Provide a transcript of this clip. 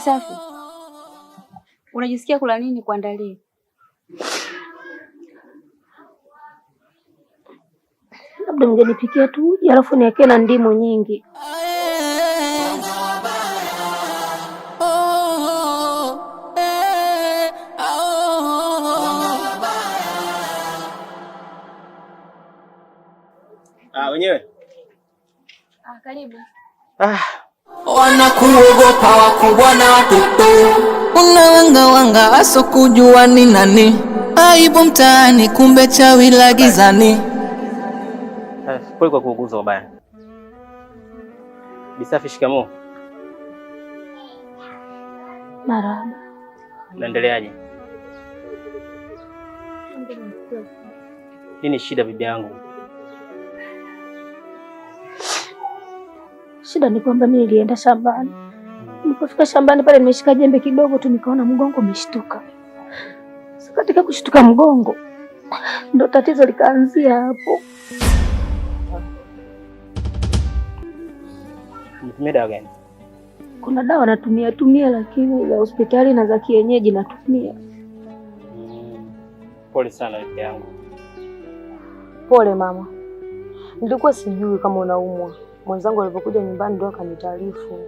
Bisafi, unajisikia kula nini kuandalia? Labda mngenipikia tu uji alafu niwekee na ndimu nyingi. Wenyewe. Karibu. Wanakuogopa wakubwa na watoto, unawanga aso kujua ni nani, aibu mtaani kumbe chawi la gizani. Pole kwa kuuguza ubaya. Bisafi, shikamoo. Marahaba. Naendeleaje? Nini shida bibi yangu? Shida ni kwamba mimi nilienda shambani. Nilipofika shambani pale nimeshika jembe kidogo tu nikaona mgongo umeshtuka. Sasa katika kushtuka mgongo ndo tatizo likaanzia hapo. Nitumie dawa gani? Kuna dawa natumia lakini za hospitali na za kienyeji natumia. Pole sana bibi yangu. Pole mama. Nilikuwa sijui kama unaumwa. Mwenzangu alipokuja nyumbani ndio akanitaarifu.